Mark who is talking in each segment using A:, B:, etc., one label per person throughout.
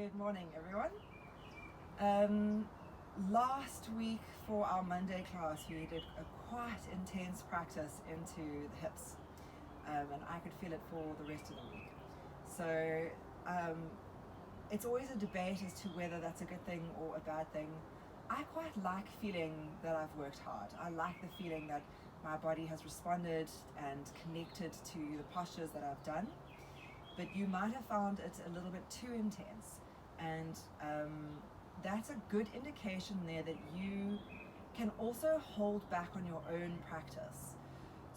A: Good morning, everyone. Last week for our Monday class, we did a quite intense practice into the hips, and I could feel it for the rest of the week. So it's always a debate as to whether that's a good thing or a bad thing. I quite like feeling that I've worked hard. I like the feeling that my body has responded and connected to the postures that I've done. But you might have found it a little bit too intense, and that's a good indication there that you can also hold back on your own practice.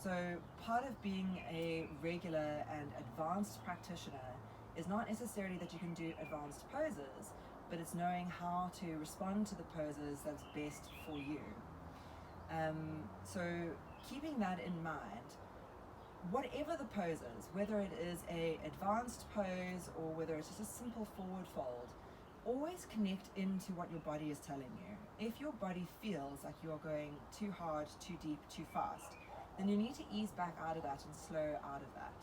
A: So part of being a regular and advanced practitioner is not necessarily that you can do advanced poses, but it's knowing how to respond to the poses that's best for you. So keeping that in mind, whatever the pose is, whether it is a advanced pose or whether it's just a simple forward fold, always connect into what your body is telling you. If your body feels like you're going too hard, too deep, too fast, then you need to ease back out of that and slow out of that.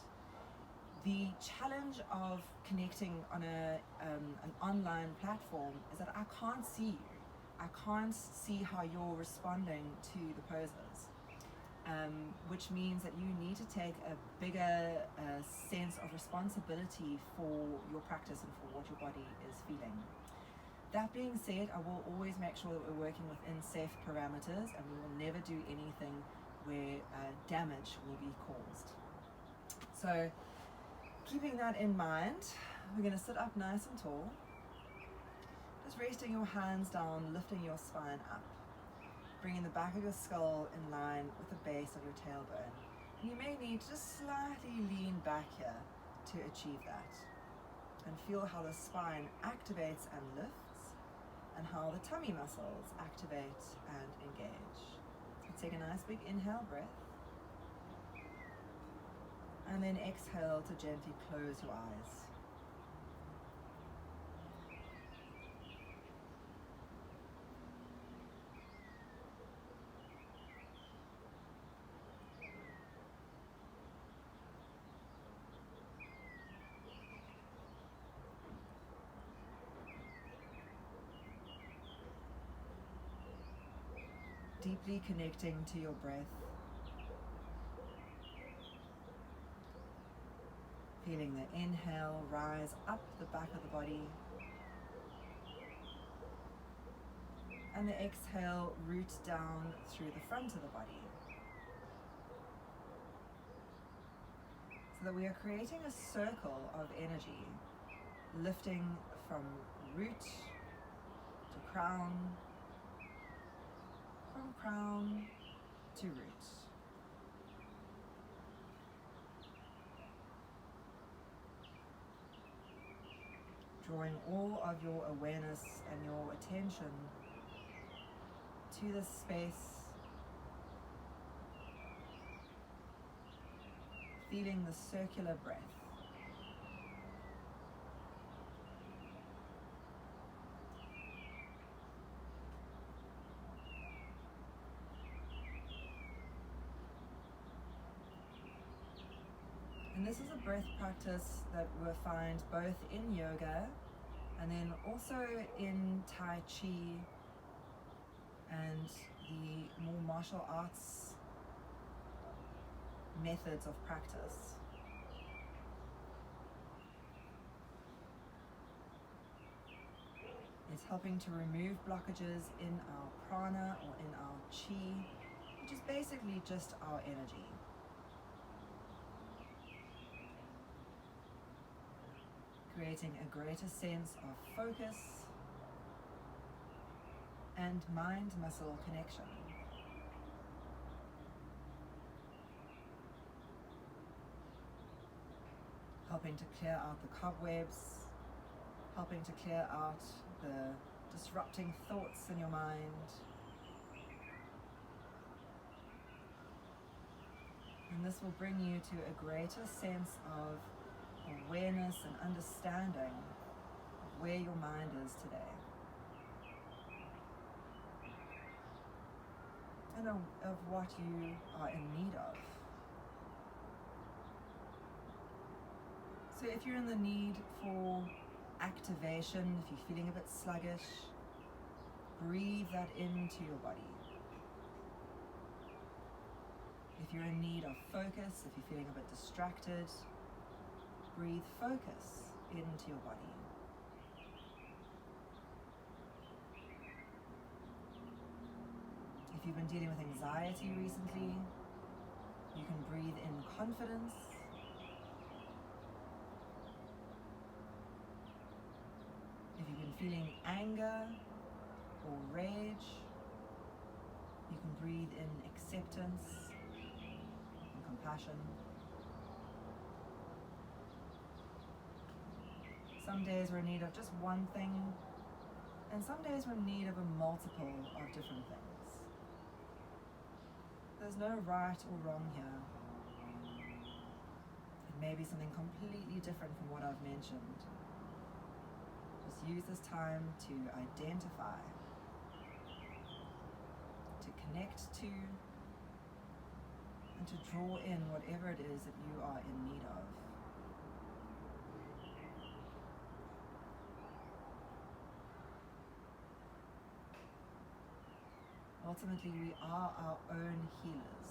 A: The challenge of connecting on an online platform is that I can't see you. I can't see how you're responding to the poses. Which means that you need to take a bigger sense of responsibility for your practice and for what your body is feeling. That being said, I will always make sure that we're working within safe parameters, and we will never do anything where damage will be caused. So keeping that in mind, we're going to sit up nice and tall, just resting your hands down, lifting your spine up, bringing the back of your skull in line with the base of your tailbone. And you may need to just slightly lean back here to achieve that. And feel how the spine activates and lifts, and how the tummy muscles activate and engage. So take a nice big inhale breath. And then exhale to gently close your eyes. Deeply connecting to your breath, feeling the inhale rise up the back of the body, and the exhale root down through the front of the body, so that we are creating a circle of energy, lifting from root to crown, from crown to root. Drawing all of your awareness and your attention to this space, feeling the circular breath. And this is a breath practice that we'll find both in yoga and then also in Tai Chi and the more martial arts methods of practice. It's helping to remove blockages in our prana or in our chi, which is basically just our energy. Creating a greater sense of focus and mind-muscle connection. Helping to clear out the cobwebs, helping to clear out the disrupting thoughts in your mind. And this will bring you to a greater sense of awareness and understanding of where your mind is today, and of what you are in need of. So if you're in the need for activation, if you're feeling a bit sluggish, breathe that into your body. If you're in need of focus, if you're feeling a bit distracted, breathe focus into your body. If you've been dealing with anxiety recently, you can breathe in confidence. If you've been feeling anger or rage, you can breathe in acceptance and compassion. Some days we're in need of just one thing, and some days we're in need of a multiple of different things. There's no right or wrong here. It may be something completely different from what I've mentioned. Just use this time to identify, to connect to, and to draw in whatever it is that you are in need of. Ultimately, we are our own healers.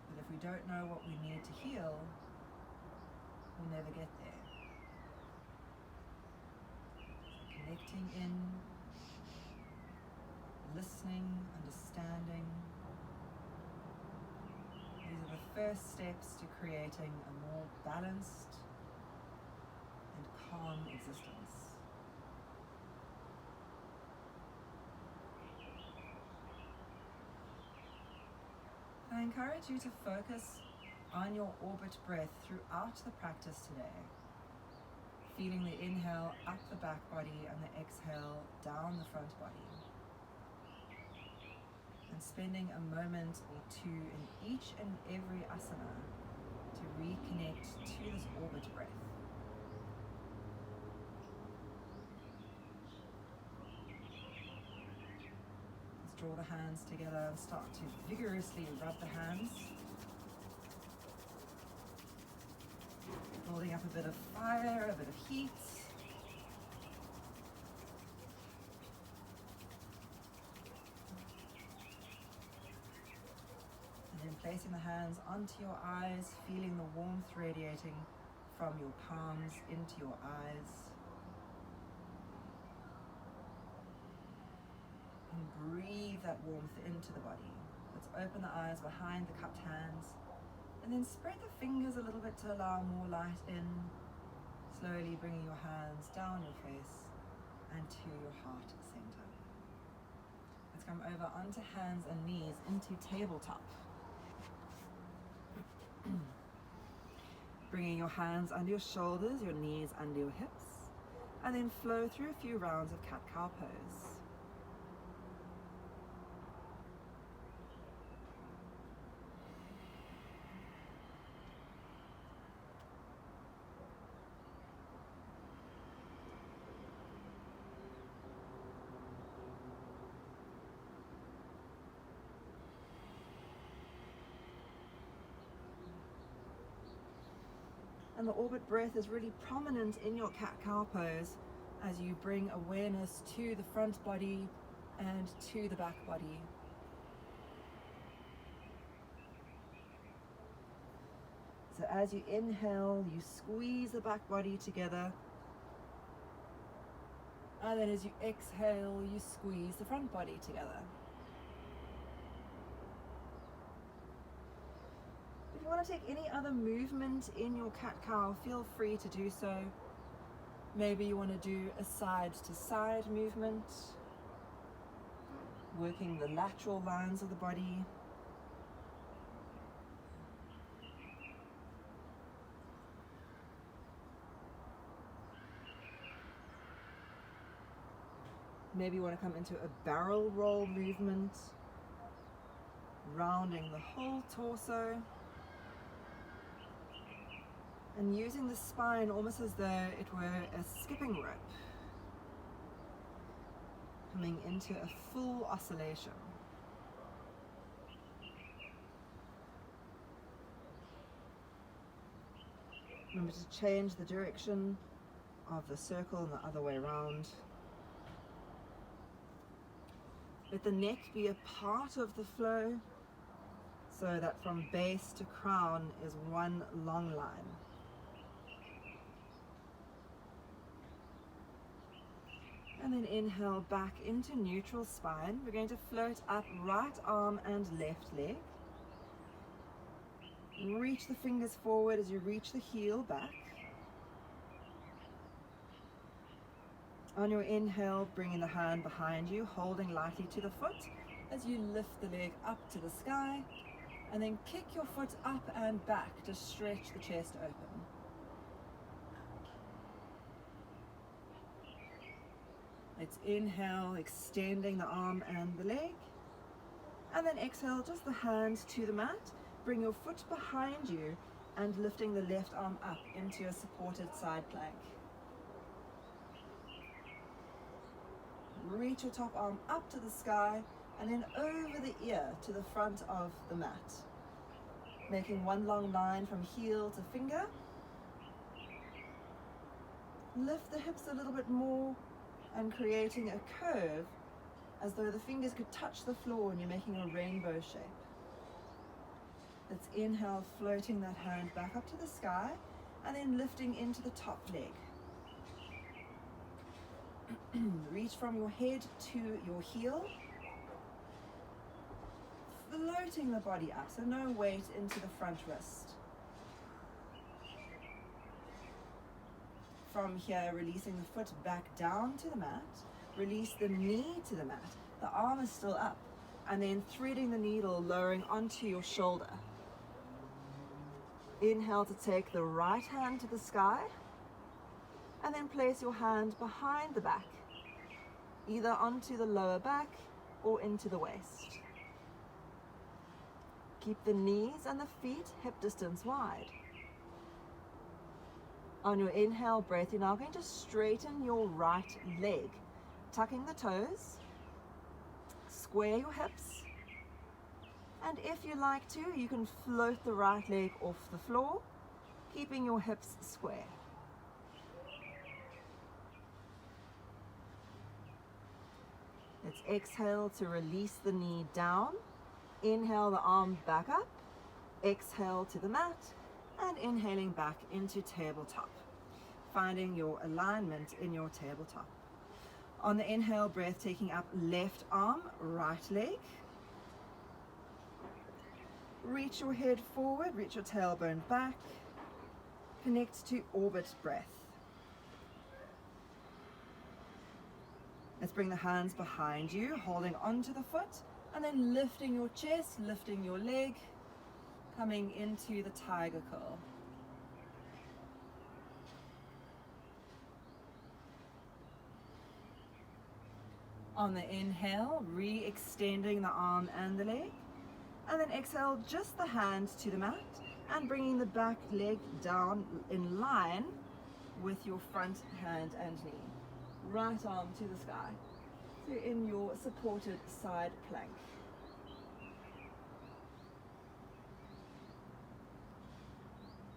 A: But if we don't know what we need to heal, we'll never get there. So connecting in, listening, understanding. These are the first steps to creating a more balanced and calm existence. I encourage you to focus on your orbit breath throughout the practice today, feeling the inhale up the back body and the exhale down the front body, and spending a moment or two in each and every asana to reconnect to this orbit breath. Draw the hands together and start to vigorously rub the hands, building up a bit of fire, a bit of heat. And then placing the hands onto your eyes, feeling the warmth radiating from your palms into your eyes. And breathe that warmth into the body. Let's open the eyes behind the cupped hands, and then spread the fingers a little bit to allow more light in, slowly bringing your hands down your face and to your heart center. Let's come over onto hands and knees into tabletop. Bringing your hands under your shoulders, your knees under your hips, and then flow through a few rounds of cat-cow pose. And the orbit breath is really prominent in your cat-cow pose as you bring awareness to the front body and to the back body. So as you inhale, you squeeze the back body together. And then as you exhale, you squeeze the front body together. If you want to take any other movement in your cat-cow, feel free to do so. Maybe you want to do a side-to-side movement, working the lateral lines of the body. Maybe you want to come into a barrel roll movement, rounding the whole torso. And using the spine almost as though it were a skipping rope, coming into a full oscillation. Remember to change the direction of the circle and the other way around. Let the neck be a part of the flow so that from base to crown is one long line. And then inhale back into neutral spine. We're going to float up right arm and left leg. Reach the fingers forward as you reach the heel back. On your inhale, bringing the hand behind you, holding lightly to the foot as you lift the leg up to the sky, and then kick your foot up and back to stretch the chest open. Let's inhale, extending the arm and the leg, and then exhale, just the hand to the mat. Bring your foot behind you and lifting the left arm up into a supported side plank. Reach your top arm up to the sky and then over the ear to the front of the mat. Making one long line from heel to finger. Lift the hips a little bit more and creating a curve as though the fingers could touch the floor and you're making a rainbow shape. Let's inhale, floating that hand back up to the sky and then lifting into the top leg. Reach from your head to your heel, floating the body up, so no weight into the front wrist. From here, releasing the foot back down to the mat, release the knee to the mat, the arm is still up, and then threading the needle, lowering onto your shoulder. Inhale to take the right hand to the sky, and then place your hand behind the back, either onto the lower back or into the waist. Keep the knees and the feet hip distance wide. On your inhale breath, you're now going to straighten your right leg, tucking the toes, square your hips, and if you like to, you can float the right leg off the floor, keeping your hips square. Let's exhale to release the knee down. Inhale the arm back up. Exhale to the mat. And inhaling back into tabletop. Finding your alignment in your tabletop. On the inhale breath, taking up left arm, right leg. Reach your head forward, reach your tailbone back. Connect to orbit breath. Let's bring the hands behind you, holding onto the foot, and then lifting your chest, lifting your leg, coming into the tiger curl. On the inhale, re-extending the arm and the leg, and then exhale just the hands to the mat and bringing the back leg down in line with your front hand and knee. Right arm to the sky. So in your supported side plank.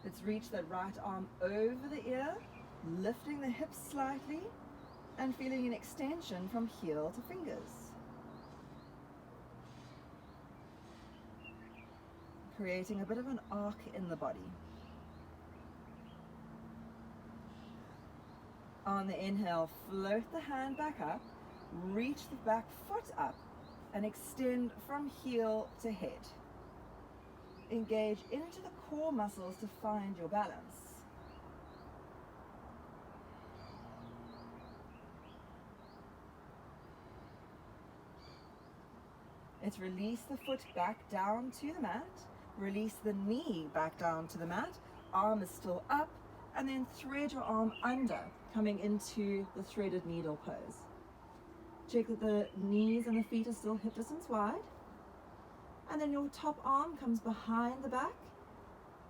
A: Let's reach that right arm over the ear, lifting the hips slightly and feeling an extension from heel to fingers. Creating a bit of an arc in the body. On the inhale, float the hand back up, reach the back foot up, and extend from heel to head. Engage into the core muscles to find your balance. Let's release the foot back down to the mat, release the knee back down to the mat, arm is still up, and then thread your arm under, coming into the threaded needle pose. Check that the knees and the feet are still hip distance wide. And then your top arm comes behind the back,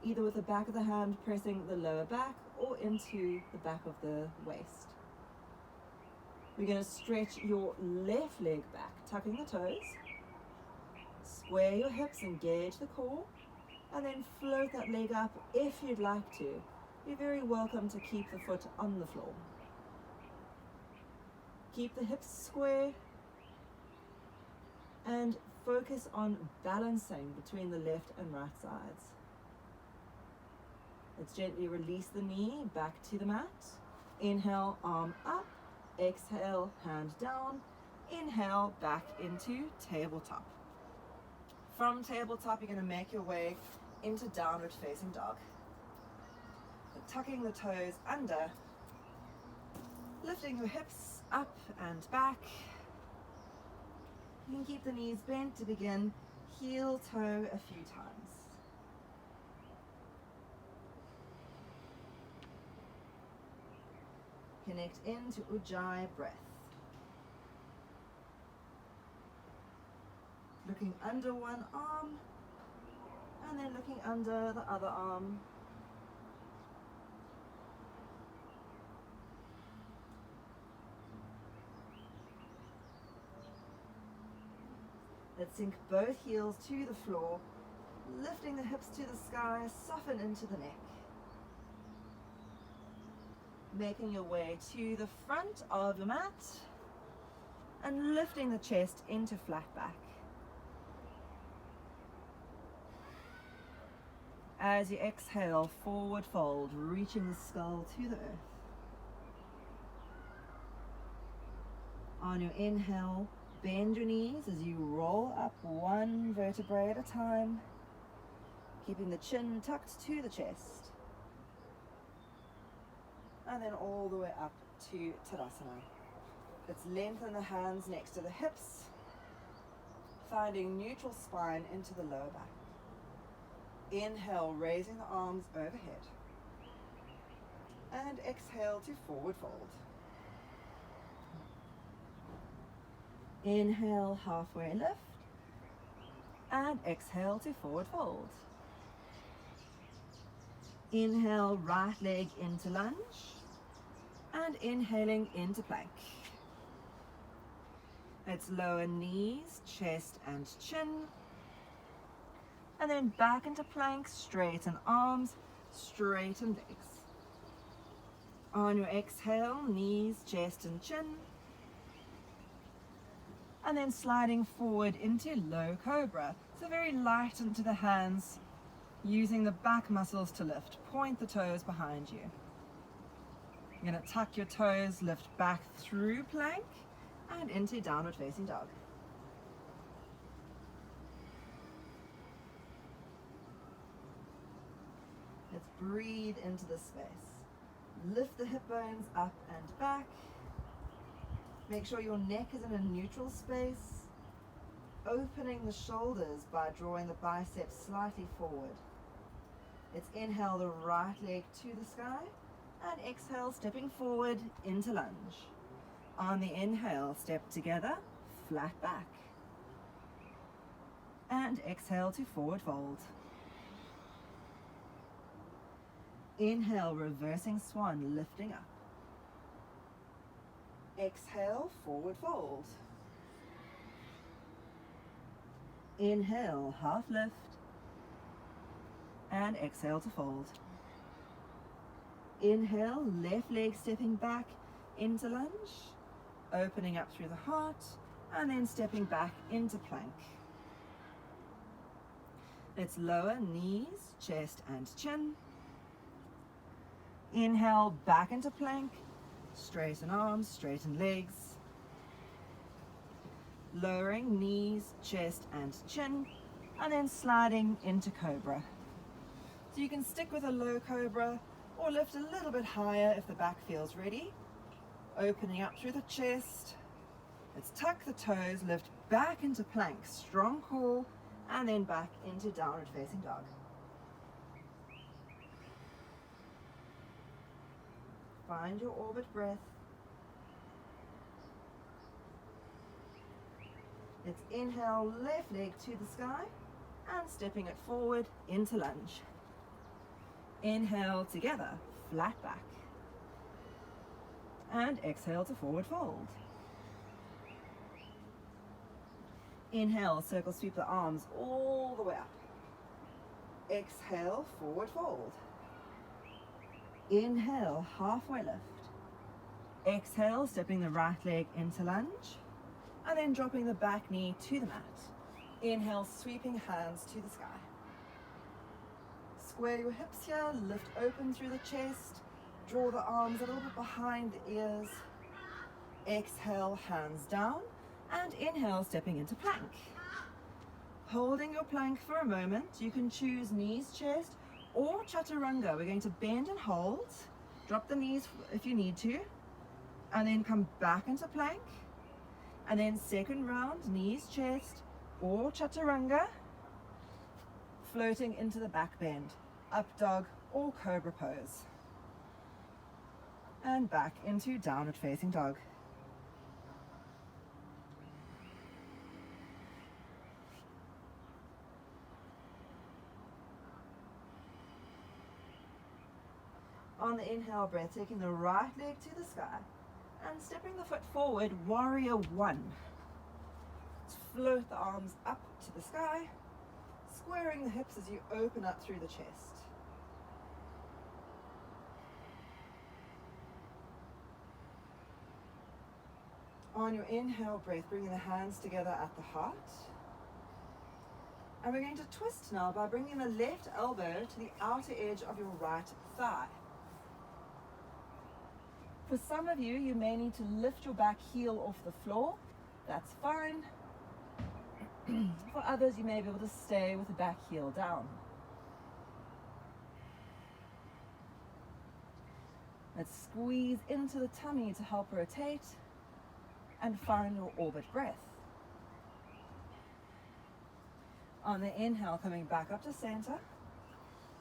A: either with the back of the hand pressing the lower back or into the back of the waist. We're going to stretch your left leg back, tucking the toes. Square your hips, engage the core, and then float that leg up if you'd like to, you're very welcome to keep the foot on the floor. Keep the hips square and focus on balancing between the left and right sides. Let's gently release the knee back to the mat. Inhale, arm up. Exhale, hand down. Inhale, back into tabletop. From tabletop, you're going to make your way into downward facing dog. Tucking the toes under, lifting your hips up and back. You can keep the knees bent to begin, heel toe a few times. Connect into Ujjayi breath. Looking under one arm and then looking under the other arm. Let's sink both heels to the floor, lifting the hips to the sky, soften into the neck. Making your way to the front of the mat and lifting the chest into flat back. As you exhale, forward fold, reaching the skull to the earth. On your inhale, bend your knees as you roll up one vertebrae at a time, keeping the chin tucked to the chest. And then all the way up to Tadasana. Let's lengthen the hands next to the hips, finding neutral spine into the lower back. Inhale, raising the arms overhead. And exhale to forward fold. Inhale, halfway lift. And exhale to forward fold. Inhale, right leg into lunge. And inhaling into plank. Let's lower knees, chest and chin. And then back into plank, straighten arms, straighten legs. On your exhale, knees, chest and chin. And then sliding forward into low cobra. So very light into the hands, using the back muscles to lift. Point the toes behind you. You're going to tuck your toes, lift back through plank and into downward facing dog. Let's breathe into the space. Lift the hip bones up and back. Make sure your neck is in a neutral space. Opening the shoulders by drawing the biceps slightly forward. Let's inhale the right leg to the sky and exhale, stepping forward into lunge. On the inhale, step together, flat back. And exhale to forward fold. Inhale, reversing swan, lifting up. Exhale, forward fold. Inhale, half lift. And exhale to fold. Inhale, left leg stepping back into lunge, opening up through the heart, and then stepping back into plank. Let's lower knees, chest and chin. Inhale, back into plank, straighten arms, straighten legs. Lowering knees, chest and chin, and then sliding into cobra. So you can stick with a low cobra or lift a little bit higher if the back feels ready. Opening up through the chest. Let's tuck the toes, lift back into plank, strong core, and then back into downward facing dog. Find your orbit breath. Let's inhale, left leg to the sky, and stepping it forward into lunge. Inhale together, flat back. And exhale to forward fold. Inhale, circle sweep the arms all the way up. Exhale, forward fold. Inhale, halfway lift. Exhale, stepping the right leg into lunge, and then dropping the back knee to the mat. Inhale, sweeping hands to the sky. Square your hips here, lift open through the chest, draw the arms a little bit behind the ears. Exhale, hands down, and inhale, stepping into plank. Holding your plank for a moment, you can choose knees, chest, or chaturanga. We're going to bend and hold, drop the knees if you need to, and then come back into plank. And then second round, knees, chest, or chaturanga, floating into the back bend, up dog or cobra pose. And back into downward facing dog. On the inhale breath, taking the right leg to the sky and stepping the foot forward, warrior one. Let's float the arms up to the sky, squaring the hips as you open up through the chest. On your inhale breath, bringing the hands together at the heart. And we're going to twist now by bringing the left elbow to the outer edge of your right thigh. For some of you, you may need to lift your back heel off the floor. That's fine. For others, you may be able to stay with the back heel down. Let's squeeze into the tummy to help rotate and find your orbit breath. On the inhale, coming back up to center,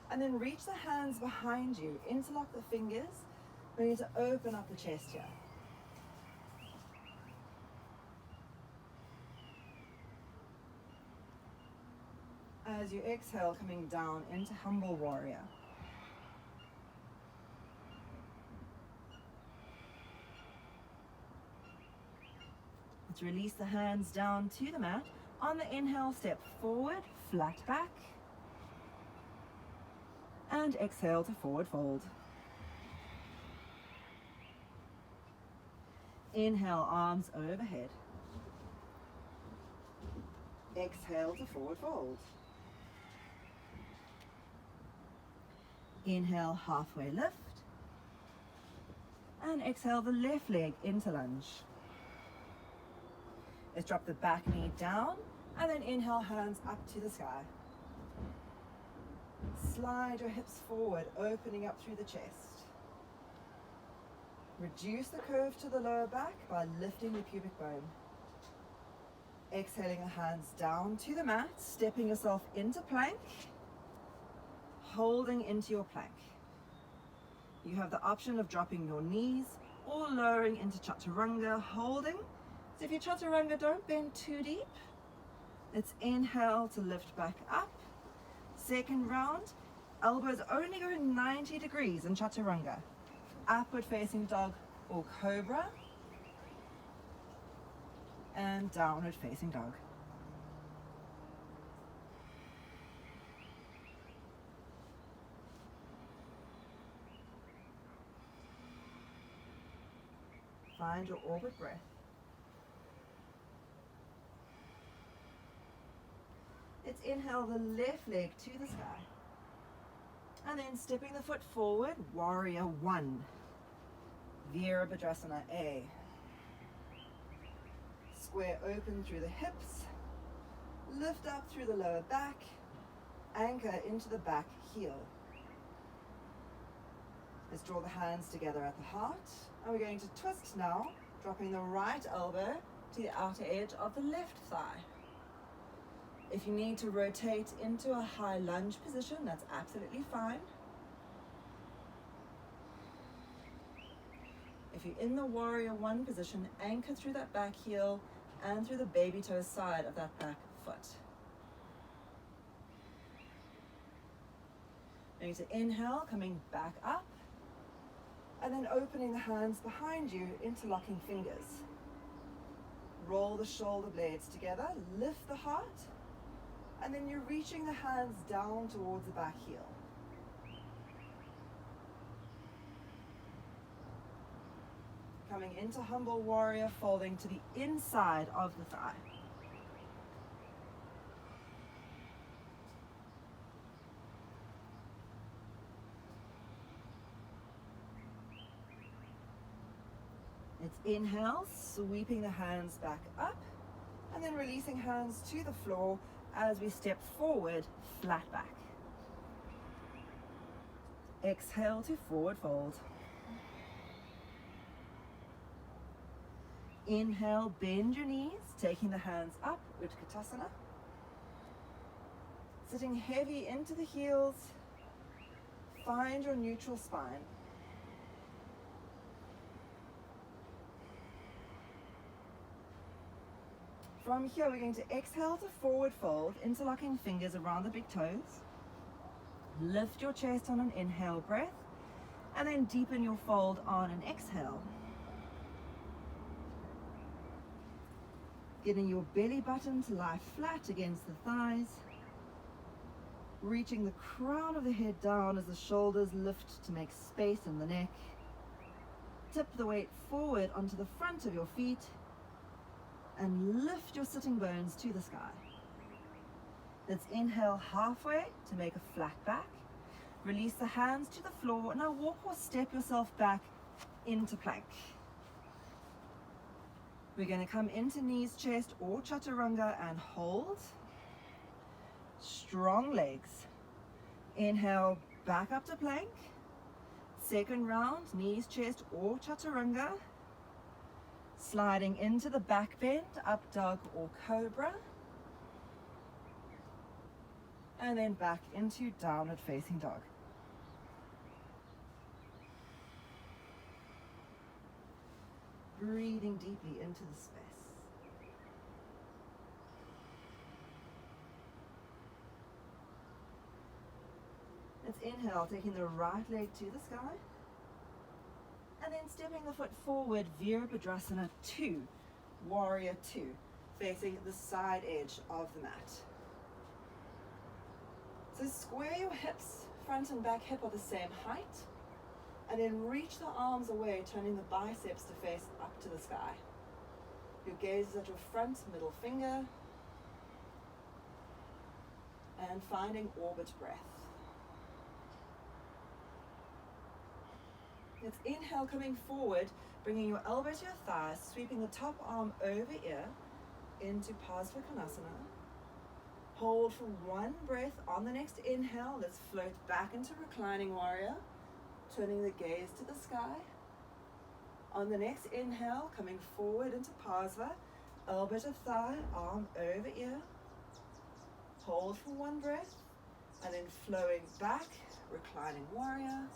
A: and then reach the hands behind you, interlock the fingers. We need to open up the chest here. As you exhale, coming down into humble warrior. Let's release the hands down to the mat. On the inhale, step forward, flat back. And exhale to forward fold. Inhale, arms overhead. Exhale to forward fold. Inhale, halfway lift. And exhale the left leg into lunge. Let's drop the back knee down and then inhale, hands up to the sky. Slide your hips forward, opening up through the chest. Reduce the curve to the lower back by lifting the pubic bone. Exhaling the hands down to the mat, stepping yourself into plank, holding into your plank. You have the option of dropping your knees or lowering into chaturanga, holding. So if you chaturanga, don't bend too deep. Let's inhale to lift back up. Second round, elbows only go 90 degrees in chaturanga. Upward facing dog or cobra, and downward facing dog. Find your orbit breath. Let's inhale the left leg to the sky. And then stepping the foot forward, warrior one. Virabhadrasana A. Square open through the hips. Lift up through the lower back. Anchor into the back heel. Let's draw the hands together at the heart. And we're going to twist now, dropping the right elbow to the outer edge of the left thigh. If you need to rotate into a high lunge position, that's absolutely fine. If you're in the warrior one position, anchor through that back heel and through the baby toe side of that back foot. Going to inhale, coming back up, and then opening the hands behind you, interlocking fingers. Roll the shoulder blades together, lift the heart, and then you're reaching the hands down towards the back heel. coming into humble warrior, folding to the inside of the thigh. It's inhale, sweeping the hands back up, and then releasing hands to the floor as we step forward, flat back. Exhale to forward fold. Inhale, bend your knees, taking the hands up, Utkatasana. Sitting heavy into the heels, find your neutral spine. From here, we're going to exhale to forward fold, interlocking fingers around the big toes. Lift your chest on an inhale breath, and then deepen your fold on an exhale. Getting your belly button to lie flat against the thighs. Reaching the crown of the head down as the shoulders lift to make space in the neck. Tip the weight forward onto the front of your feet, and lift your sitting bones to the sky. Let's inhale halfway to make a flat back. Release the hands to the floor. Now walk or step yourself back into plank. We're going to come into knees, chest, or chaturanga and hold. Strong legs. Inhale, back up to plank. Second round, knees, chest, or chaturanga. Sliding into the back bend, up dog or cobra. And then back into downward facing dog. Breathing deeply into the space. Let's inhale, taking the right leg to the sky. And then stepping the foot forward, Virabhadrasana 2, Warrior 2, facing the side edge of the mat. So square your hips, front and back hip are the same height, and then reach the arms away, turning the biceps to face up to the sky. Your gaze is at your front middle finger, and finding orbit breath. Let's inhale, coming forward, bringing your elbow to your thigh, sweeping the top arm over ear into Parsvakonasana. Hold for one breath. On the next inhale, let's float back into reclining warrior, turning the gaze to the sky. On the next inhale, coming forward into Parsva, elbow to thigh, arm over ear. Hold for one breath, and then flowing back, reclining warrior.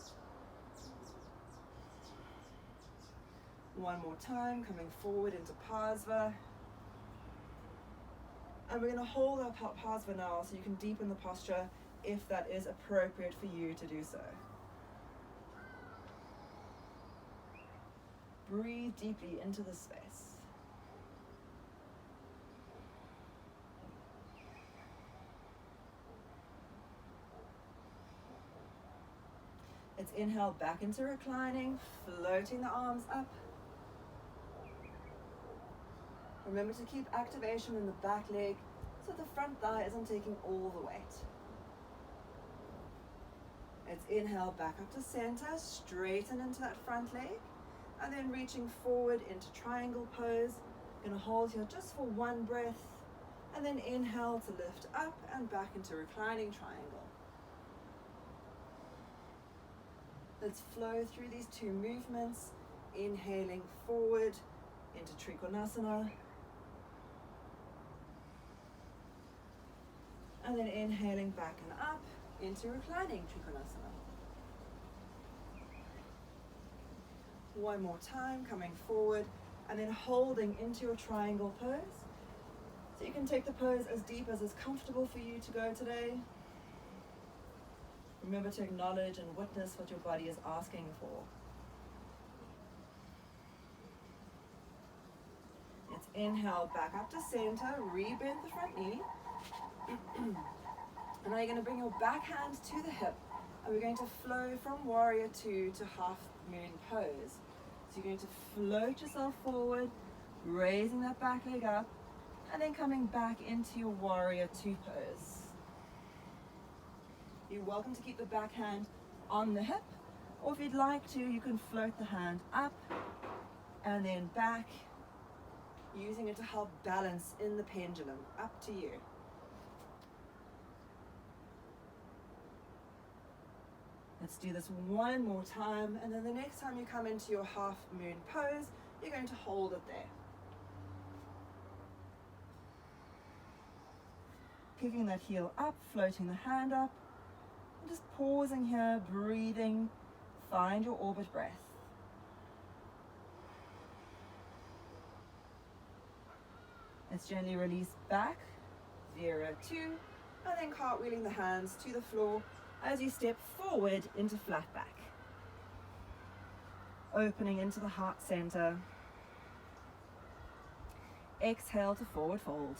A: One more time, coming forward into Parsva. And we're going to hold our Parsva now so you can deepen the posture if that is appropriate for you to do so. Breathe deeply into the space. Let's inhale back into reclining, floating the arms up. Remember to keep activation in the back leg so the front thigh isn't taking all the weight. Let's inhale back up to center, straighten into that front leg, and then reaching forward into triangle pose. Gonna hold here just for one breath, and then inhale to lift up and back into reclining triangle. Let's flow through these two movements, inhaling forward into Trikonasana, and then inhaling back and up into reclining Trikonasana. One more time, coming forward and then holding into your triangle pose. So you can take the pose as deep as is comfortable for you to go today. Remember to acknowledge and witness what your body is asking for. Let's inhale back up to center, rebend the front knee. And now you're going to bring your back hand to the hip, and we're going to flow from warrior 2 to half moon pose. So you're going to float yourself forward, raising that back leg up, and then coming back into your warrior two pose. You're welcome to keep the back hand on the hip, or if you'd like to, you can float the hand up and then back, using it to help balance in the pendulum. Up to you. Let's do this one more time, and then the next time you come into your half moon pose, you're going to hold it there. Kicking that heel up, floating the hand up, and just pausing here, breathing, find your orbit breath. Let's gently release back, Vera 2, and then cartwheeling the hands to the floor as you step forward into flat back. Opening into the heart center. Exhale to forward fold.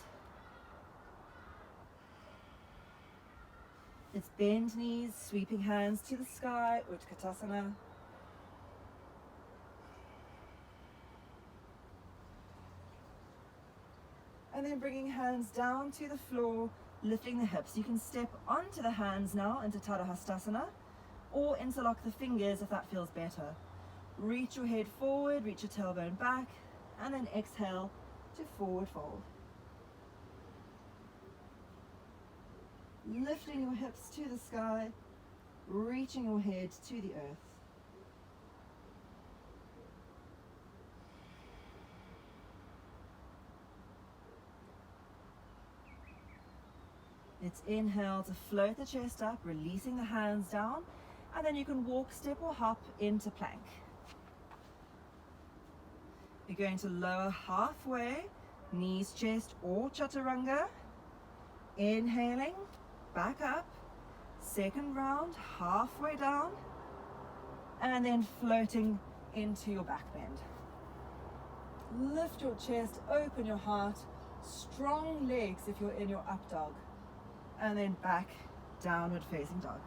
A: It's bend knees, sweeping hands to the sky, Utkatasana. And then bringing hands down to the floor, lifting the hips. You can step onto the hands now into Tadahastasana, or interlock the fingers if that feels better. Reach your head forward, reach your tailbone back, and then exhale to forward fold. Lifting your hips to the sky, reaching your head to the earth. Let's inhale to float the chest up, releasing the hands down, and then you can walk, step or hop into plank. You're going to lower halfway, knees, chest or chaturanga. Inhaling, back up, second round, halfway down, and then floating into your back bend. Lift your chest, open your heart, strong legs if you're in your up dog, and then back, downward facing dog.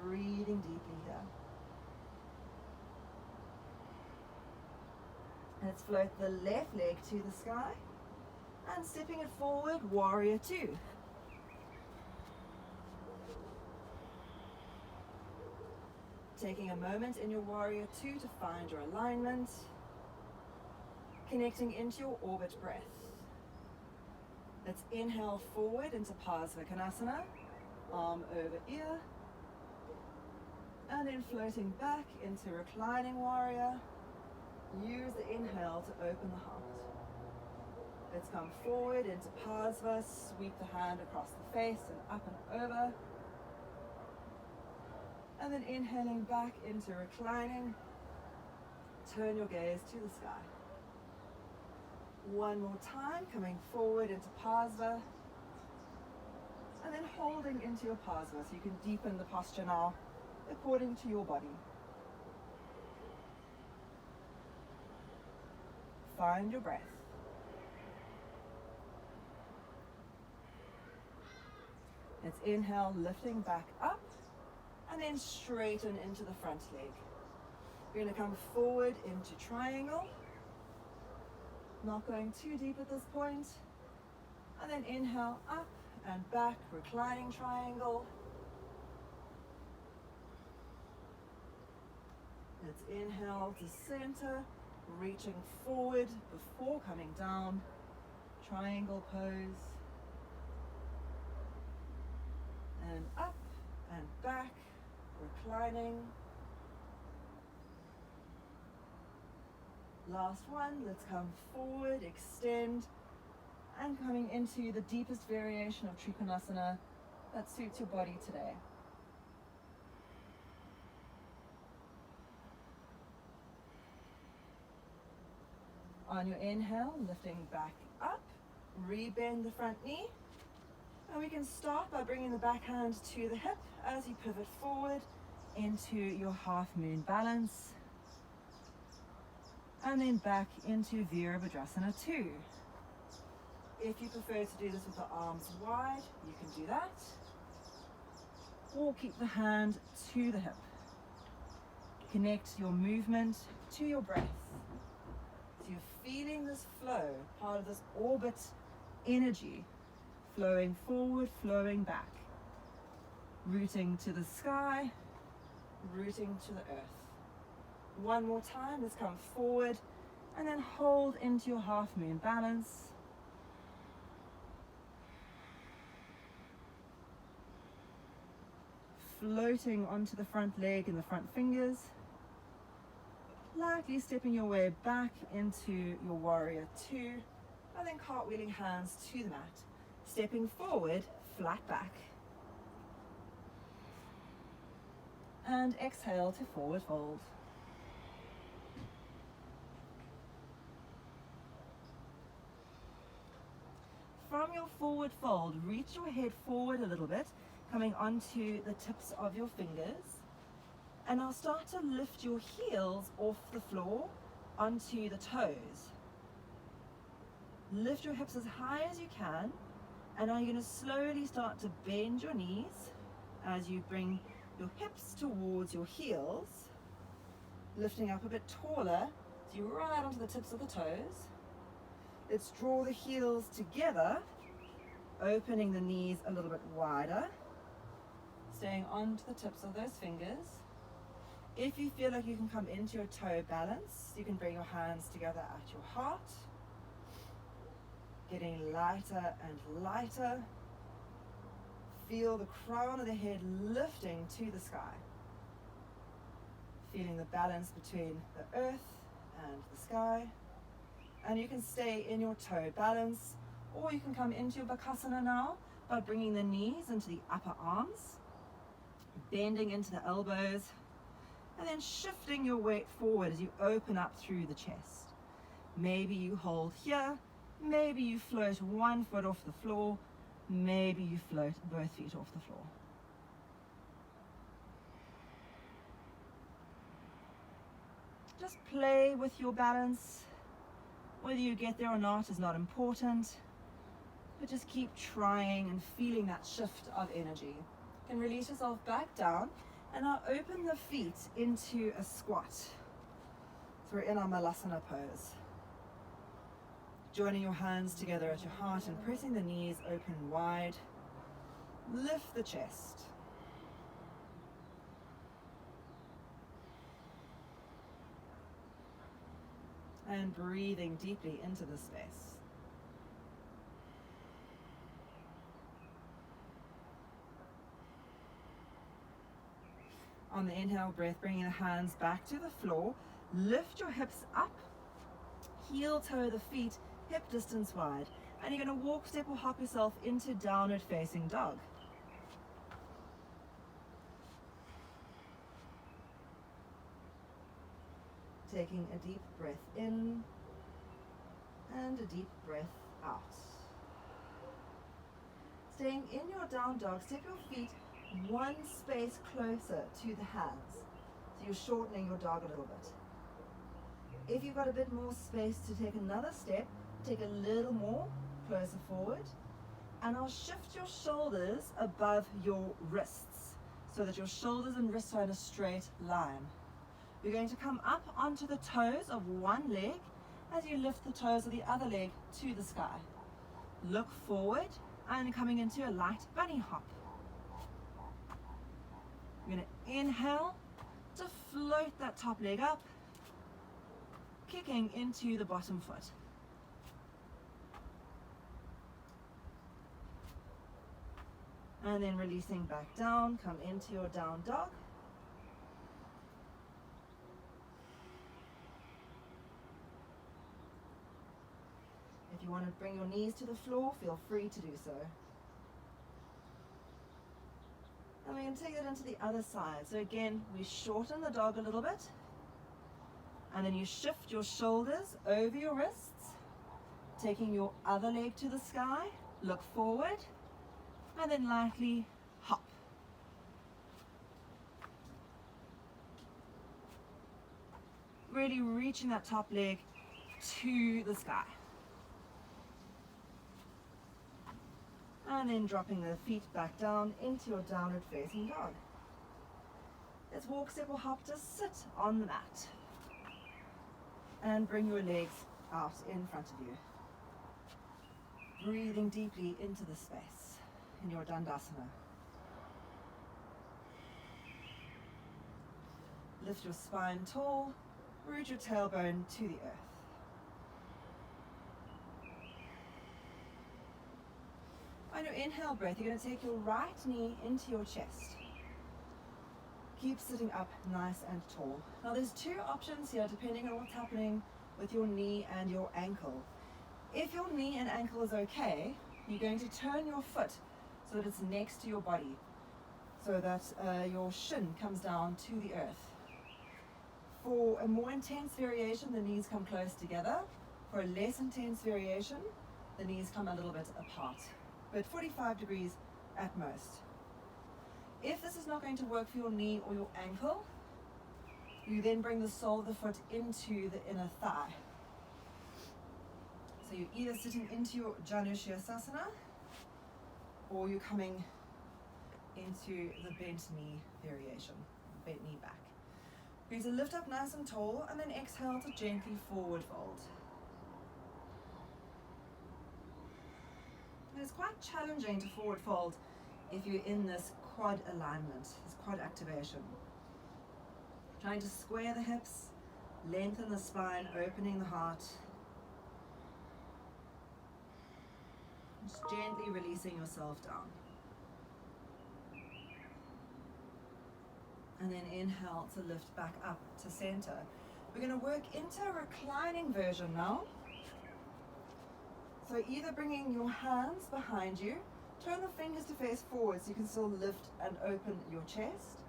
A: Breathing deeply here. Let's float the left leg to the sky and stepping it forward, warrior two. Taking a moment in your warrior two to find your alignment, connecting into your orbit breath. Let's inhale forward into Parsvakonasana, arm over ear, and then floating back into reclining warrior. Use the inhale to open the heart. Let's come forward into Parsva, sweep the hand across the face and up and over. And then inhaling back into reclining, turn your gaze to the sky. One more time, coming forward into Parsva, and then holding into your Parsva, so you can deepen the posture now according to your body. Find your breath. Let's inhale, lifting back up, and then straighten into the front leg. You're going to come forward into triangle. Not going too deep at this point. And then inhale up and back, reclining triangle. Let's inhale to center, reaching forward before coming down, triangle pose. And up and back, reclining. Last one, let's come forward, extend, and coming into the deepest variation of Trikonasana that suits your body today. On your inhale, lifting back up, rebend the front knee, and we can start by bringing the back hand to the hip as you pivot forward into your half moon balance, and then back into Virabhadrasana 2. If you prefer to do this with the arms wide, you can do that. or keep the hand to the hip. Connect your movement to your breath. So you're feeling this flow, part of this orbit energy, flowing forward, flowing back, rooting to the sky, rooting to the earth. One more time, let's come forward and then hold into your half moon balance. Floating onto the front leg and the front fingers. Lightly stepping your way back into your warrior two, and then cartwheeling hands to the mat. Stepping forward, flat back. And exhale to forward fold. From your forward fold, reach your head forward a little bit, coming onto the tips of your fingers. And I'll start to lift your heels off the floor onto the toes. Lift your hips as high as you can, and now you're going to slowly start to bend your knees as you bring your hips towards your heels, lifting up a bit taller, so you're right onto the tips of the toes. Let's draw the heels together, opening the knees a little bit wider, staying onto the tips of those fingers. If you feel like you can come into your toe balance, you can bring your hands together at your heart, getting lighter and lighter. Feel the crown of the head lifting to the sky. Feeling the balance between the earth and the sky. And you can stay in your toe balance, or you can come into your Bakasana now by bringing the knees into the upper arms, bending into the elbows, and then shifting your weight forward as you open up through the chest. Maybe you hold here, maybe you float one foot off the floor, maybe you float both feet off the floor. Just play with your balance. Whether you get there or not is not important, but just keep trying and feeling that shift of energy. You can release yourself back down, and now open the feet into a squat. So we're in our Malasana pose. Joining your hands together at your heart and pressing the knees open wide. Lift the chest. And breathing deeply into the space. On the inhale breath, bringing the hands back to the floor. Lift your hips up. Heel toe the feet, hip distance wide. And you're going to walk, step or hop yourself into downward facing dog. Taking a deep breath in and a deep breath out. Staying in your down dog, step your feet one space closer to the hands. So you're shortening your dog a little bit. If you've got a bit more space to take another step, take a little more closer forward. And I'll shift your shoulders above your wrists so that your shoulders and wrists are in a straight line. You're going to come up onto the toes of one leg as you lift the toes of the other leg to the sky. Look forward and coming into a light bunny hop. You're going to inhale to float that top leg up, kicking into the bottom foot. And then releasing back down, come into your down dog. If you want to bring your knees to the floor, feel free to do so. And we're going to take it into the other side. So again, we shorten the dog a little bit. And then you shift your shoulders over your wrists, taking your other leg to the sky, look forward, and then lightly hop. Really reaching that top leg to the sky. And then dropping the feet back down into your downward facing dog. Let's walk, step or hop, just sit on the mat. And bring your legs out in front of you. Breathing deeply into the space in your Dandasana. Lift your spine tall, root your tailbone to the earth. On your inhale breath, you're going to take your right knee into your chest. Keep sitting up nice and tall. Now there's two options here depending on what's happening with your knee and your ankle. If your knee and ankle is okay, you're going to turn your foot so that it's next to your body, so that your shin comes down to the earth. For a more intense variation, the knees come close together. For a less intense variation, the knees come a little bit apart, but 45 degrees at most. If this is not going to work for your knee or your ankle, you then bring the sole of the foot into the inner thigh. So you're either sitting into your Janushirasana or you're coming into the bent knee variation, bent knee back. You're going to lift up nice and tall and then exhale to gently forward fold. And it's quite challenging to forward fold if you're in this quad alignment, this quad activation. Trying to square the hips, lengthen the spine, opening the heart. Just gently releasing yourself down. And then inhale to lift back up to center. We're going to work into a reclining version now. So either bringing your hands behind you, turn the fingers to face forward so you can still lift and open your chest.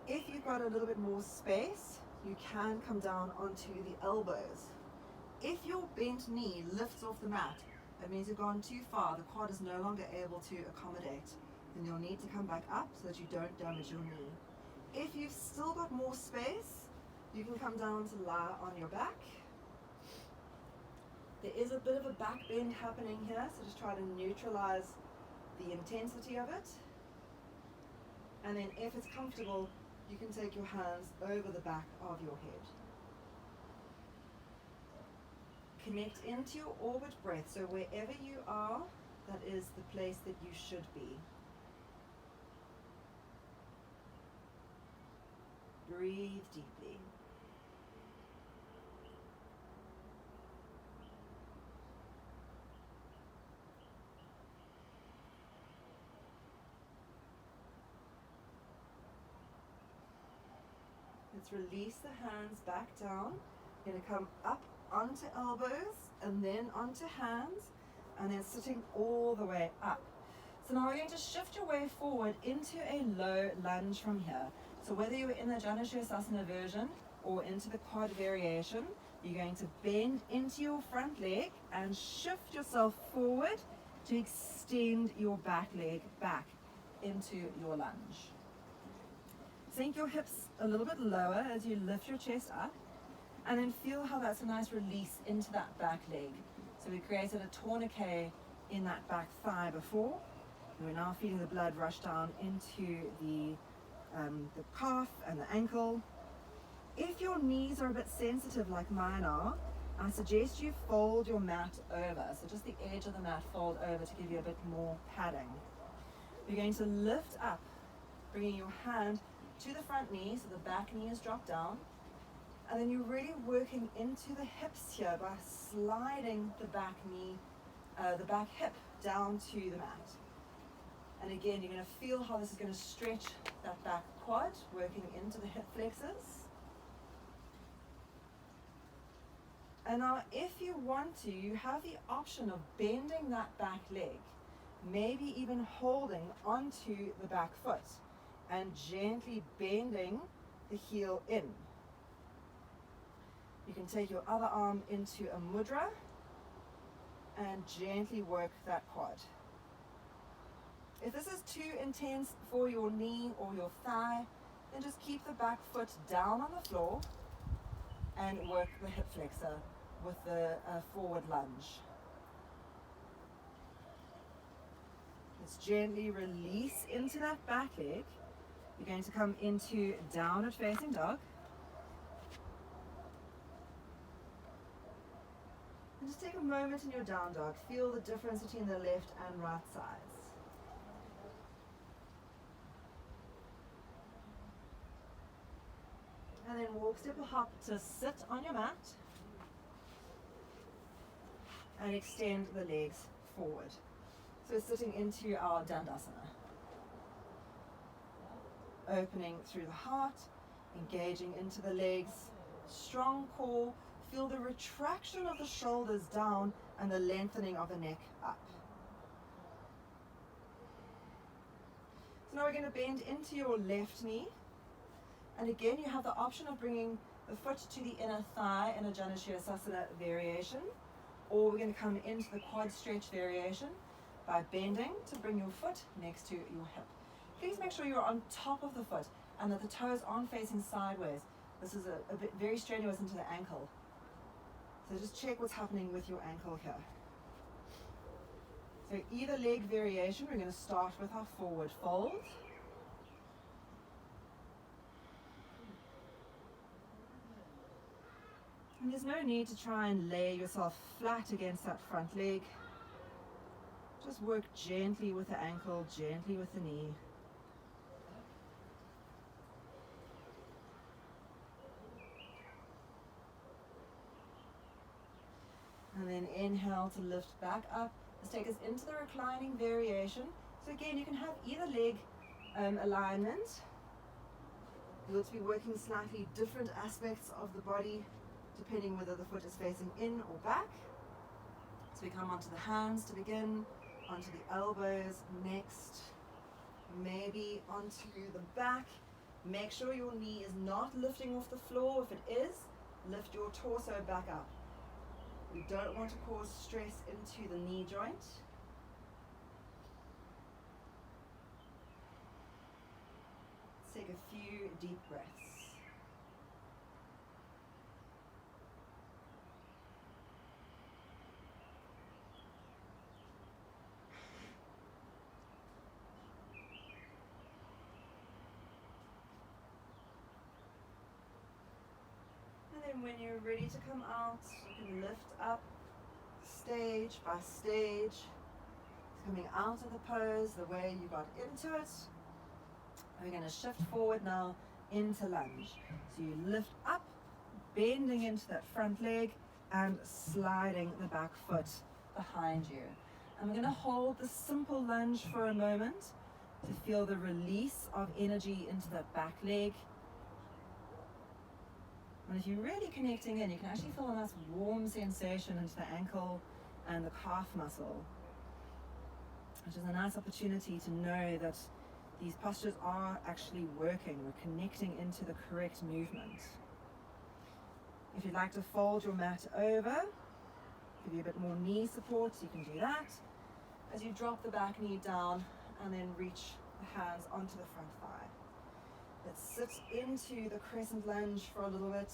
A: If you've got a little bit more space, you can come down onto the elbows. If your bent knee lifts off the mat, that means you've gone too far, the quad is no longer able to accommodate. Then you'll need to come back up so that you don't damage your knee. If you've still got more space, you can come down to lie on your back. There is a bit of a back bend happening here, so just try to neutralize the intensity of it. And then if it's comfortable, you can take your hands over the back of your head. Connect into your orbit breath, so wherever you are, that is the place that you should be. Breathe deeply. Let's release the hands back down. You're going to come up onto elbows and then onto hands and then sitting all the way up. So now we're going to shift your way forward into a low lunge from here. So whether you're in the Janushirasana version or into the quad variation, you're going to bend into your front leg and shift yourself forward to extend your back leg back into your lunge. Sink your hips a little bit lower as you lift your chest up, and then feel how that's a nice release into that back leg. So we created a tourniquet in that back thigh before. We're now feeling the blood rush down into the calf and the ankle. If your knees are a bit sensitive like mine are, I suggest you fold your mat over. So just the edge of the mat fold over to give you a bit more padding. You're going to lift up, bringing your hand to the front knee, so the back knee is dropped down. And then you're really working into the hips here by sliding the back knee, the back hip down to the mat. And again, you're going to feel how this is going to stretch that back quad, working into the hip flexors. And now if you want to, you have the option of bending that back leg, maybe even holding onto the back foot and gently bending the heel in. You can take your other arm into a mudra and gently work that quad. If this is too intense for your knee or your thigh, then just keep the back foot down on the floor and work the hip flexor with the forward lunge. Let's gently release into that back leg. You're going to come into downward facing dog. And just take a moment in your down dog. Feel the difference between the left and right sides. And then walk, step, or hop to sit on your mat. And extend the legs forward. So sitting into our Dandasana. Opening through the heart, engaging into the legs, strong core. Feel the retraction of the shoulders down and the lengthening of the neck up. So now we're going to bend into your left knee. And again, you have the option of bringing the foot to the inner thigh in a Janushirsasana variation, or we're going to come into the quad stretch variation by bending to bring your foot next to your hip. Please make sure you're on top of the foot and that the toes aren't facing sideways. This is a bit very strenuous into the ankle. So just check what's happening with your ankle here. So either leg variation, we're going to start with our forward fold. And there's no need to try and lay yourself flat against that front leg. Just work gently with the ankle, gently with the knee. And then inhale to lift back up. Let's take us into the reclining variation. So again, you can have either leg alignment. You'll be working slightly different aspects of the body depending whether the foot is facing in or back. So we come onto the hands to begin, onto the elbows next, maybe onto the back. Make sure your knee is not lifting off the floor. If it is, lift your torso back up. We don't want to cause stress into the knee joint. Let's take a few deep breaths. And when you're ready to come out, you can lift up stage by stage, coming out of the pose the way you got into it. We're going to shift forward now into lunge. So you lift up, bending into that front leg and sliding the back foot behind you. And we're going to hold the simple lunge for a moment to feel the release of energy into that back leg. And if you're really connecting in, you can actually feel a nice warm sensation into the ankle and the calf muscle, which is a nice opportunity to know that these postures are actually working. We're connecting into the correct movement. If you'd like to fold your mat over, give you a bit more knee support, you can do that. As you drop the back knee down and then reach the hands onto the front thigh. Let's sit into the crescent lunge for a little bit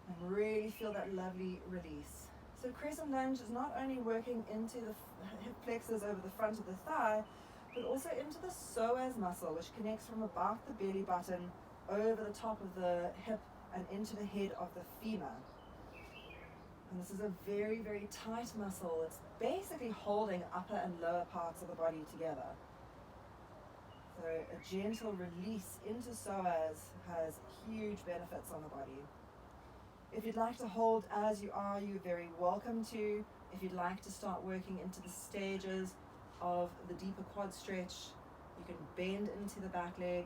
A: and really feel that lovely release. So crescent lunge is not only working into the hip flexors over the front of the thigh, but also into the psoas muscle, which connects from about the belly button over the top of the hip and into the head of the femur. And this is a very, very tight muscle. It's basically holding upper and lower parts of the body together. So a gentle release into psoas has huge benefits on the body. If you'd like to hold as you are, you're very welcome to. If you'd like to start working into the stages of the deeper quad stretch, you can bend into the back leg,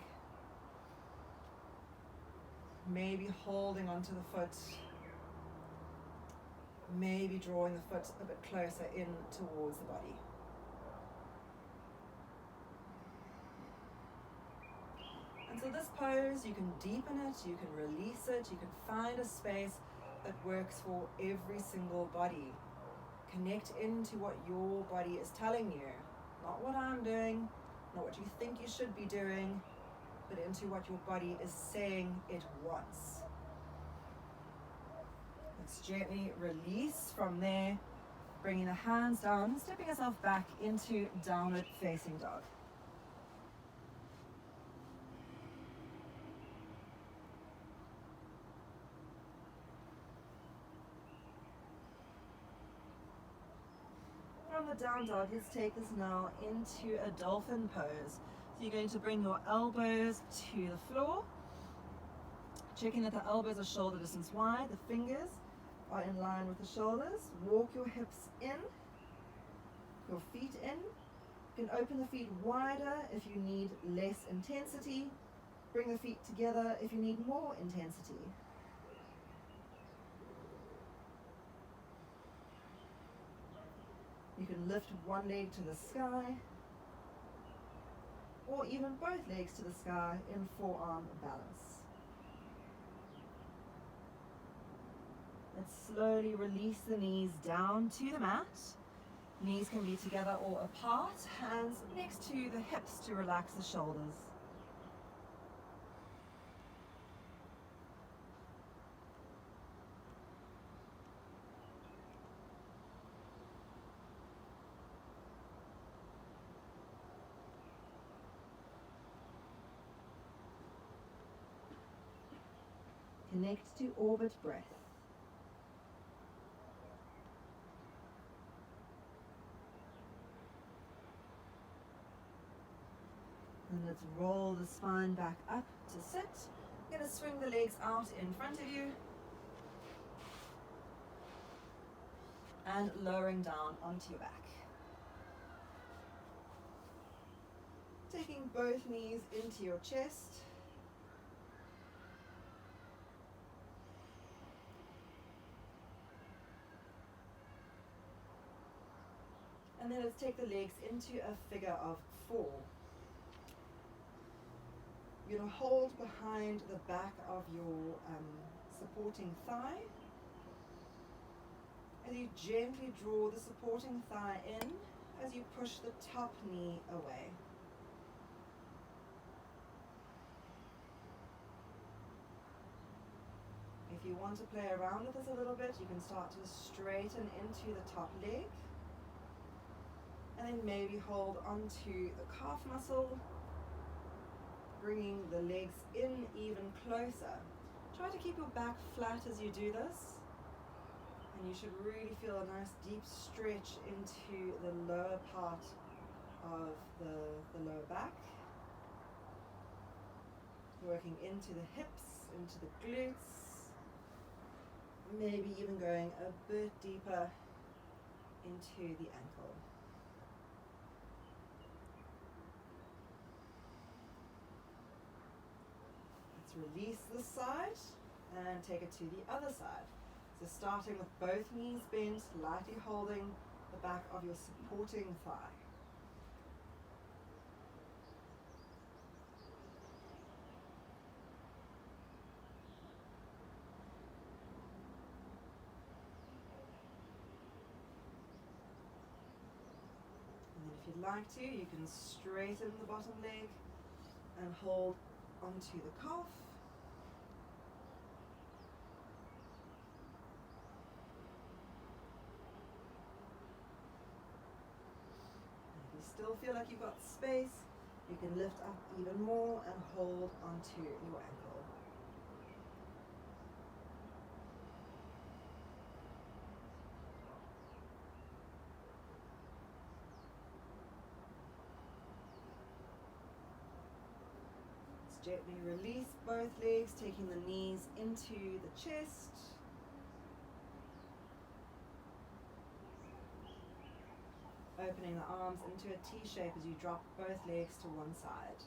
A: maybe holding onto the foot, maybe drawing the foot a bit closer in towards the body. And so this pose, you can deepen it, you can release it, you can find a space that works for every single body. Connect into what your body is telling you, not what I'm doing, not what you think you should be doing, but into what your body is saying it wants. Let's gently release from there Bringing the hands down, stepping yourself back into downward facing dog. From the down dog, let's take this now into a dolphin pose. So you're going to bring your elbows to the floor, checking that the elbows are shoulder distance wide, the fingers are in line with the shoulders. Walk your hips in, your feet in. You can open the feet wider if you need less intensity. Bring the feet together if you need more intensity. You can lift one leg to the sky, or even both legs to the sky in forearm balance. Let's slowly release the knees down to the mat. Knees can be together or apart, hands next to the hips to relax the shoulders. Connect to orbit breath. And let's roll the spine back up to sit. You're going to swing the legs out in front of you. And lowering down onto your back. Taking both knees into your chest. And then let's take the legs into a figure of 4. You're going to hold behind the back of your supporting thigh. As you gently draw the supporting thigh in, as you push the top knee away. If you want to play around with this a little bit, you can start to straighten into the top leg. And then maybe hold onto the calf muscle, bringing the legs in even closer. Try to keep your back flat as you do this. And you should really feel a nice deep stretch into the lower part of the lower back. Working into the hips, into the glutes. Maybe even going a bit deeper into the ankle. Let's release this side and take it to the other side. So starting with both knees bent, lightly holding the back of your supporting thigh. And then if you'd like to, you can straighten the bottom leg and hold onto the calf. Still feel like you've got space, you can lift up even more and hold onto your ankle. Let's gently release both legs, taking the knees into the chest. Opening the arms into a T shape as you drop both legs to one side.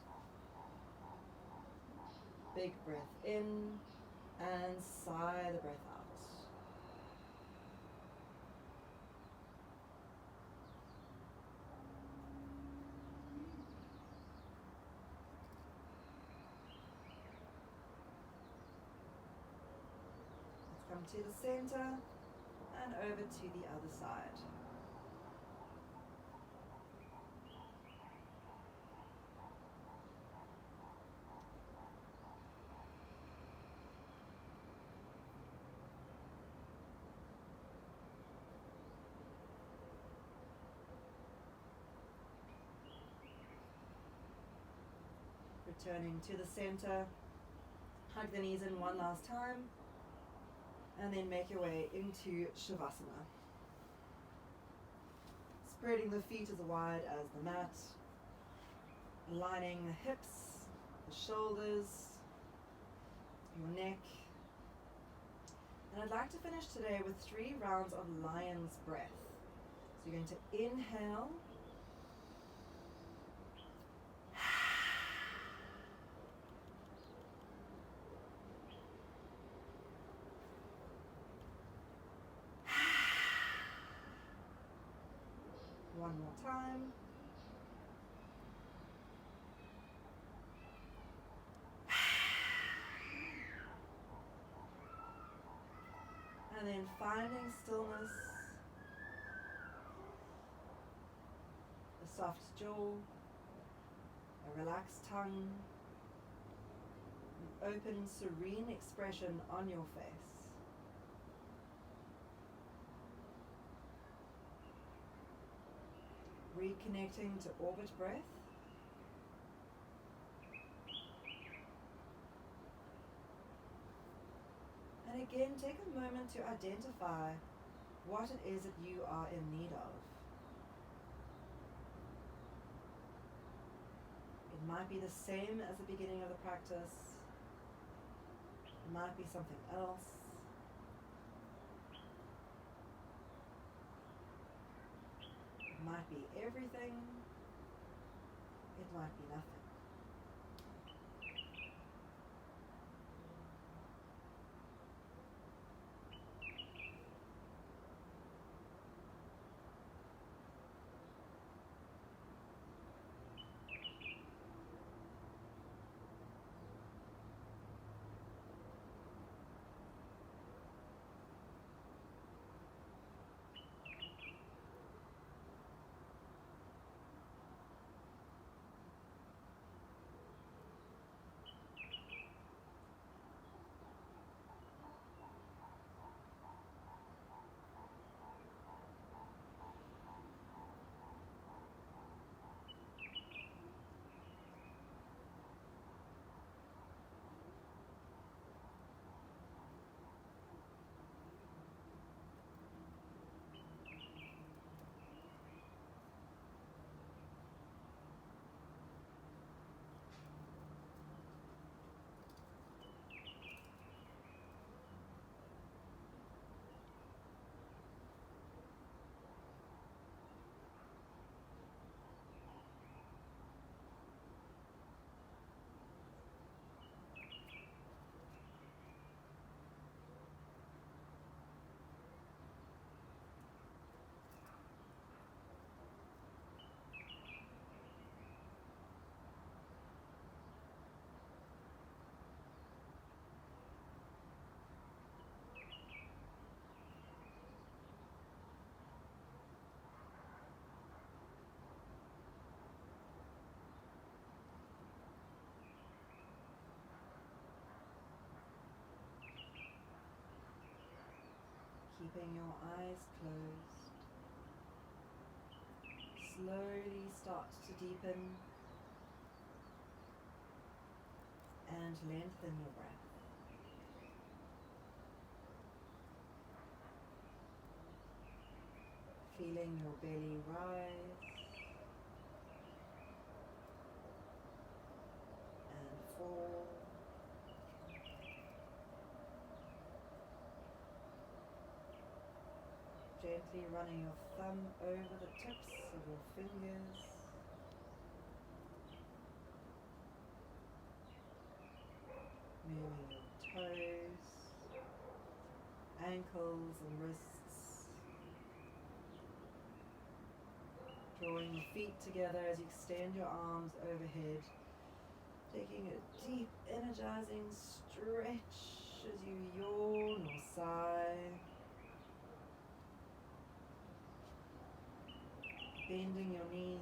A: Big breath in and sigh the breath out. Let's come to the center and over to the other side. Turning to the center, hug the knees in one last time, and then make your way into Shavasana. Spreading the feet as wide as the mat, aligning the hips, the shoulders, your neck. And I'd like to finish today with 3 rounds of lion's breath. So you're going to inhale, one more time. And then finding stillness, a soft jaw, a relaxed tongue, an open, serene expression on your face. Reconnecting to orbit breath. And again, take a moment to identify what it is that you are in need of. It might be the same as the beginning of the practice. It might be something else. It might be everything. It might be nothing. Keeping your eyes closed. Slowly start to deepen and lengthen your breath. Feeling your belly rise and fall. Gently running your thumb over the tips of your fingers. Moving your toes, ankles and wrists. Drawing your feet together as you extend your arms overhead. Taking a deep, energizing stretch as you yawn or sigh. Bending your knees,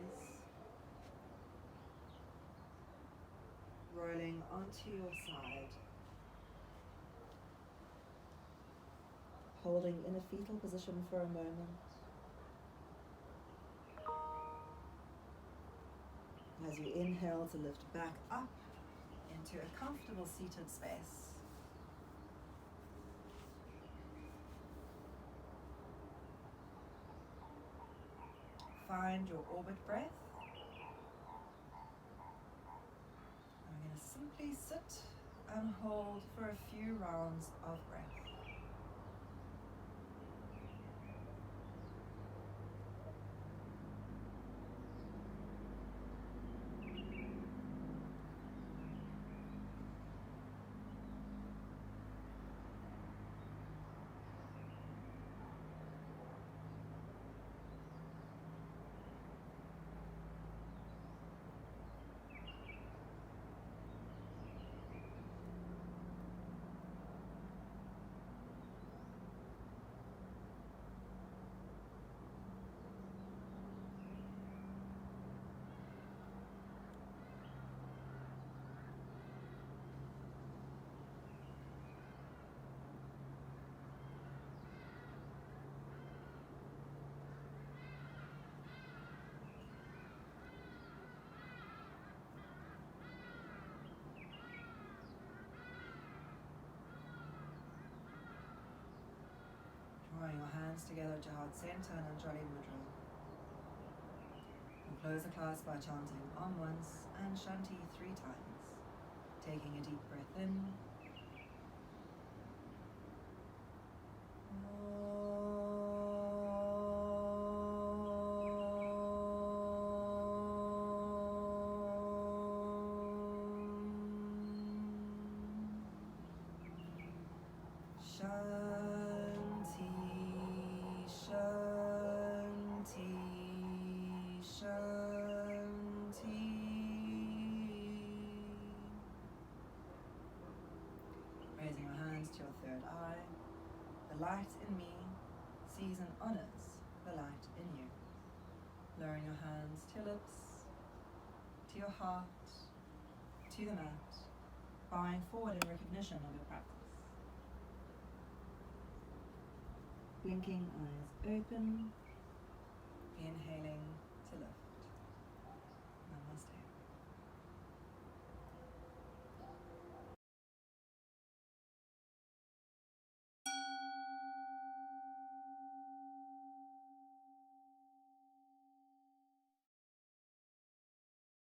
A: rolling onto your side, holding in a fetal position for a moment. As you inhale to lift back up to a comfortable seated space. Find your orbit breath. I'm going to simply sit and hold for a few rounds of breath. Drawing your hands together to heart center and Anjali Mudra. We'll close the class by chanting Om once and Shanti 3 times. Taking a deep breath in. Shanti, Shanti, Shanti. Raising your hands to your third eye, the light in me sees and honors the light in you. Lowering your hands to your lips, to your heart, to the mat, bowing forward in recognition of your practice. Blinking eyes open, inhaling